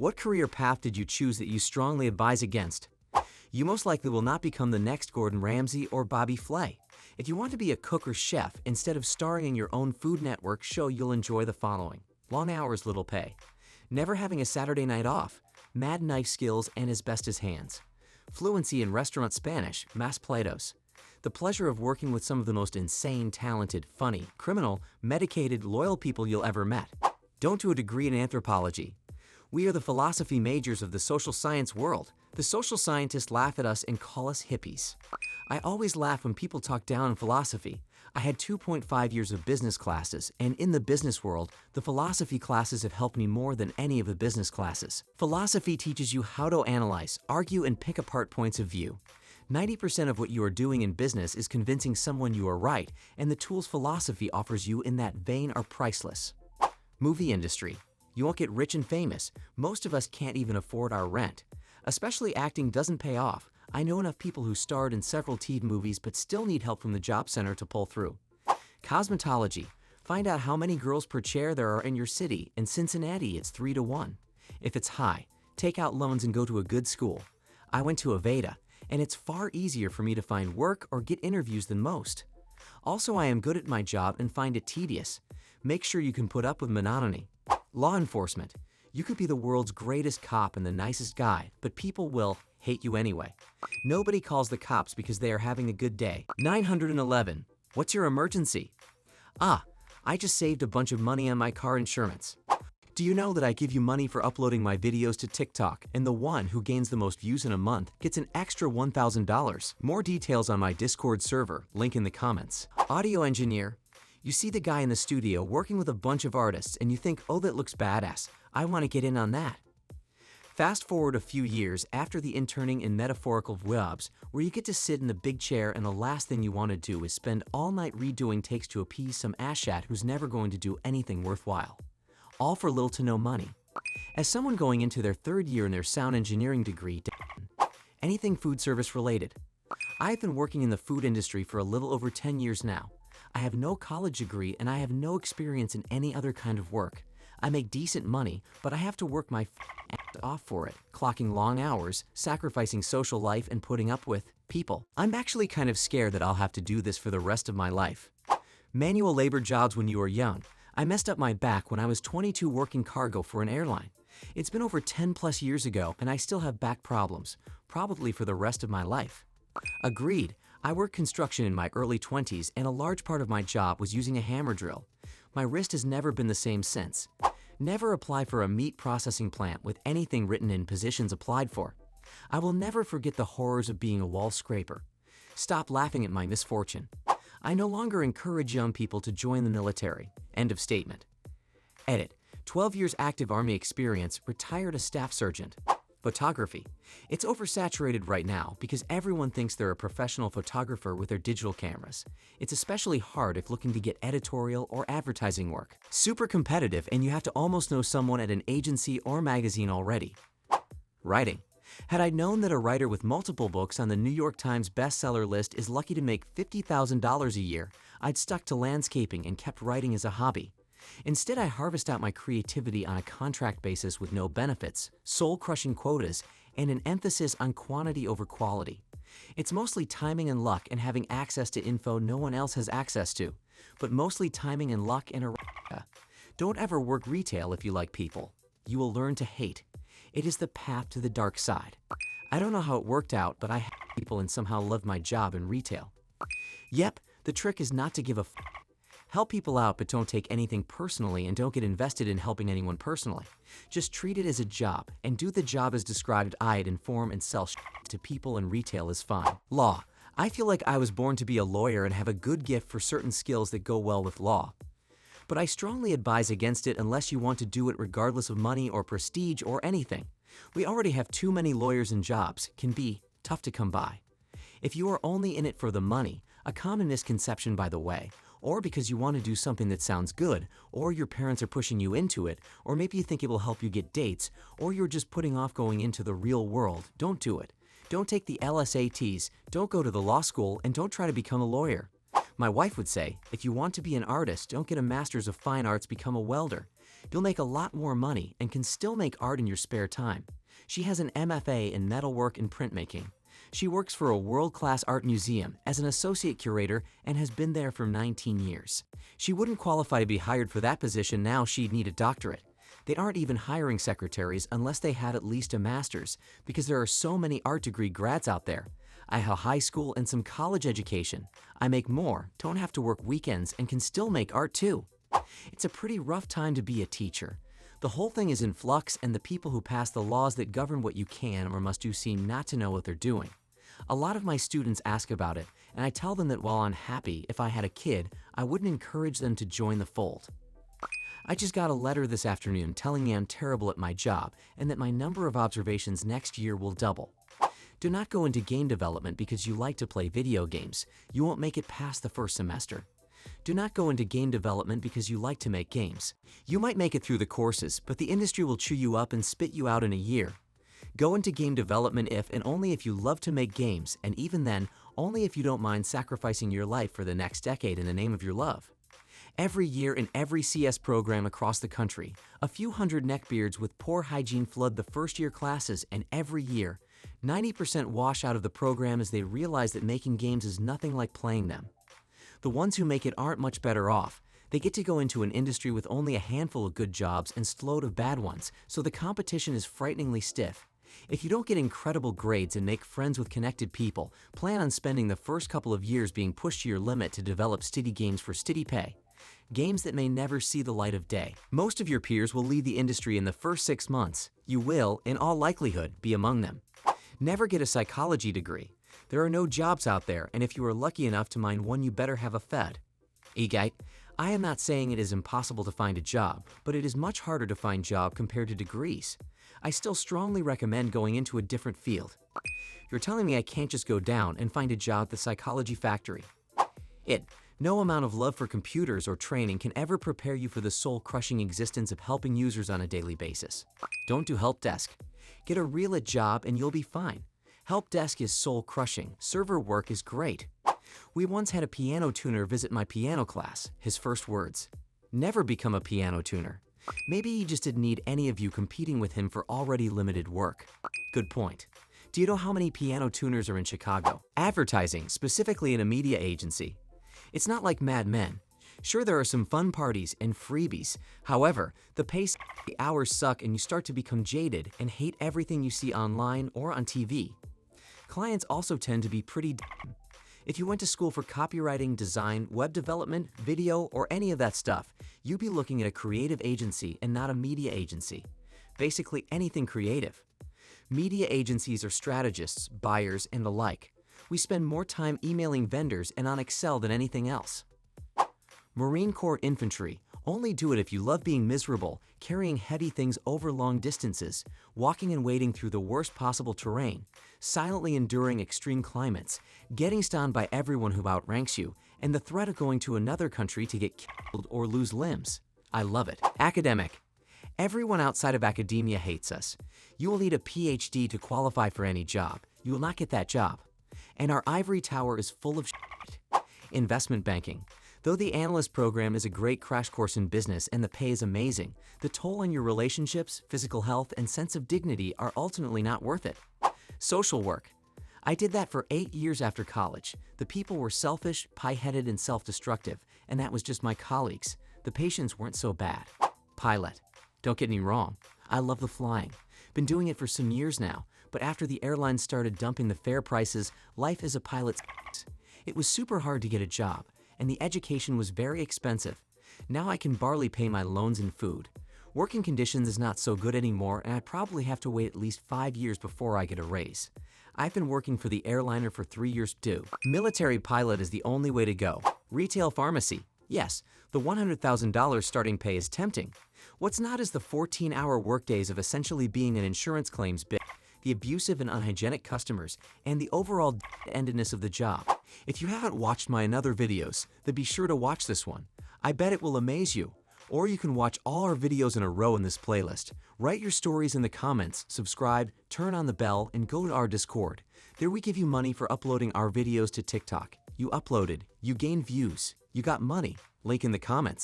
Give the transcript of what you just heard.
What career path did you choose that you strongly advise against? You most likely will not become the next Gordon Ramsay or Bobby Flay. If you want to be a cook or chef, instead of starring in your own Food Network show, you'll enjoy the following: long hours, little pay, never having a Saturday night off, mad knife skills and as best as hands, fluency in restaurant Spanish, mas platos, the pleasure of working with some of the most insane, talented, funny, criminal, medicated, loyal people you'll ever met. Don't do a degree in anthropology. We are the philosophy majors of the social science world. The social scientists laugh at us and call us hippies. I always laugh when people talk down on philosophy. I had 2.5 years of business classes, and in the business world, the philosophy classes have helped me more than any of the business classes. Philosophy teaches you how to analyze, argue, and pick apart points of view. 90% of what you are doing in business is convincing someone you are right, and the tools philosophy offers you in that vein are priceless. Movie industry. You won't get rich and famous. Most of us can't even afford our rent. Especially acting doesn't pay off. I know enough people who starred in several TV movies but still need help from the job center to pull through. Cosmetology. Find out how many girls per chair there are in your city. In Cincinnati, it's 3 to 1. If it's high, take out loans and go to a good school. I went to Aveda, and it's far easier for me to find work or get interviews than most. Also, I am good at my job and find it tedious. Make sure you can put up with monotony. Law enforcement. You could be the world's greatest cop and the nicest guy, but people will hate you anyway. Nobody calls the cops because they are having a good day. 911. What's your emergency? I just saved a bunch of money on my car insurance. Do you know that I give you money for uploading my videos to TikTok, and the one who gains the most views in a month gets an extra $1,000? More details on my Discord server, link in the comments. Audio engineer. You see the guy in the studio working with a bunch of artists and you think, oh, that looks badass. I want to get in on that. Fast forward a few years after the interning in metaphorical jobs, where you get to sit in the big chair and the last thing you want to do is spend all night redoing takes to appease some asshat who's never going to do anything worthwhile. All for little to no money. As someone going into their 3rd year in their sound engineering degree, anything food service related. I've been working in the food industry for a little over 10 years now. I have no college degree and I have no experience in any other kind of work. I make decent money, but I have to work my ass off for it, clocking long hours, sacrificing social life, and putting up with people. I'm actually kind of scared that I'll have to do this for the rest of my life. Manual labor jobs when you are young. I messed up my back when I was 22 working cargo for an airline. It's been over 10 plus years ago and I still have back problems, probably for the rest of my life. Agreed. I worked construction in my early 20s and a large part of my job was using a hammer drill. My wrist has never been the same since. Never apply for a meat processing plant with anything written in positions applied for. I will never forget the horrors of being a wall scraper. Stop laughing at my misfortune. I no longer encourage young people to join the military. End of statement. Edit. 12 years active Army experience, retired a staff sergeant. Photography. It's oversaturated right now because everyone thinks they're a professional photographer with their digital cameras. It's especially hard if looking to get editorial or advertising work. Super competitive and you have to almost know someone at an agency or magazine already. Writing. Had I known that a writer with multiple books on the New York Times bestseller list is lucky to make $50,000 a year, I'd stuck to landscaping and kept writing as a hobby. Instead, I harvest out my creativity on a contract basis with no benefits, soul-crushing quotas, and an emphasis on quantity over quality. It's mostly timing and luck and having access to info no one else has access to, but mostly timing and luck and a. Don't ever work retail if you like people. You will learn to hate. It is the path to the dark side. I don't know how it worked out, but I hate people and somehow loved my job in retail. Yep, the trick is not to give a Help people out, but don't take anything personally and don't get invested in helping anyone personally. Just treat it as a job and do the job as described. I'd inform and sell to people, and retail is fine. Law. I feel like I was born to be a lawyer and have a good gift for certain skills that go well with law. But I strongly advise against it unless you want to do it regardless of money or prestige or anything. We already have too many lawyers and jobs, can be tough to come by. If you are only in it for the money, a common misconception by the way, or because you want to do something that sounds good, or your parents are pushing you into it, or maybe you think it will help you get dates, or you're just putting off going into the real world, don't do it. Don't take the LSATs, don't go to the law school, and don't try to become a lawyer. My wife would say, if you want to be an artist, don't get a master's of fine arts, become a welder. You'll make a lot more money and can still make art in your spare time. She has an MFA in metalwork and printmaking. She works for a world-class art museum as an associate curator and has been there for 19 years. She wouldn't qualify to be hired for that position now. She'd need a doctorate. They aren't even hiring secretaries unless they had at least a master's, because there are so many art degree grads out there. I have a high school and some college education. I make more, don't have to work weekends, and can still make art too. It's a pretty rough time to be a teacher. The whole thing is in flux, and the people who pass the laws that govern what you can or must do seem not to know what they're doing. A lot of my students ask about it, and I tell them that while I'm happy if I had a kid, I wouldn't encourage them to join the fold. I just got a letter this afternoon telling me I'm terrible at my job and that my number of observations next year will double. Do not go into game development because you like to play video games. You won't make it past the first semester. Do not go into game development because you like to make games. You might make it through the courses, but the industry will chew you up and spit you out in a year. Go into game development if and only if you love to make games, and even then, only if you don't mind sacrificing your life for the next decade in the name of your love. Every year in every CS program across the country, a few hundred neckbeards with poor hygiene flood the first-year classes, and every year, 90% wash out of the program as they realize that making games is nothing like playing them. The ones who make it aren't much better off. They get to go into an industry with only a handful of good jobs and a load of bad ones, so the competition is frighteningly stiff. If you don't get incredible grades and make friends with connected people, plan on spending the first couple of years being pushed to your limit to develop steady games for steady pay. Games that may never see the light of day. Most of your peers will leave the industry in the first 6 months. You will, in all likelihood, be among them. Never get a psychology degree. There are no jobs out there, and if you are lucky enough to mine one, you better have a Fed. Egite, I am not saying it is impossible to find a job, but it is much harder to find job compared to degrees. I still strongly recommend going into a different field. You're telling me I can't just go down and find a job at the psychology factory. No amount of love for computers or training can ever prepare you for the soul-crushing existence of helping users on a daily basis. Don't do help desk. Get a real job and you'll be fine. Help desk is soul-crushing. Server work is great. We once had a piano tuner visit my piano class. His first words: never become a piano tuner. Maybe he just didn't need any of you competing with him for already limited work. Good point. Do you know how many piano tuners are in Chicago? Advertising, specifically in a media agency. It's not like Mad Men. Sure, there are some fun parties and freebies. However, the pace, the hours suck, and you start to become jaded and hate everything you see online or on TV. Clients also tend to be pretty dumb. If you went to school for copywriting, design, web development, video, or any of that stuff, you'd be looking at a creative agency and not a media agency. Basically anything creative. Media agencies are strategists, buyers, and the like. We spend more time emailing vendors and on Excel than anything else. Marine Corps Infantry. Only do it if you love being miserable, carrying heavy things over long distances, walking and wading through the worst possible terrain, silently enduring extreme climates, getting stunned by everyone who outranks you, and the threat of going to another country to get killed or lose limbs. I love it. Academic. Everyone outside of academia hates us. You will need a PhD to qualify for any job. You will not get that job. And our ivory tower is full of shit. Investment banking. Though the analyst program is a great crash course in business and the pay is amazing, the toll on your relationships, physical health, and sense of dignity are ultimately not worth it. Social work. I did that for 8 years after college. The people were selfish, pie-headed, and self-destructive, and that was just my colleagues. The patients weren't so bad. Pilot. Don't get me wrong. I love the flying. Been doing it for some years now, but after the airlines started dumping the fare prices, life as a pilot sucks. It was super hard to get a job, and the education was very expensive. Now I can barely pay my loans and food. Working conditions is not so good anymore, and I probably have to wait at least 5 years before I get a raise. I've been working for the airliner for 3 years too. Military pilot is the only way to go. Retail pharmacy. Yes, the $100,000 starting pay is tempting. What's not is the 14-hour workdays of essentially being an insurance claims bitch, the abusive and unhygienic customers, and the overall endedness of the job. If you haven't watched my other videos, then be sure to watch this one. I bet it will amaze you. Or you can watch all our videos in a row in this playlist. Write your stories in the comments, subscribe, turn on the bell, and go to our Discord. There we give you money for uploading our videos to TikTok. You uploaded, you gained views, you got money. Link in the comments.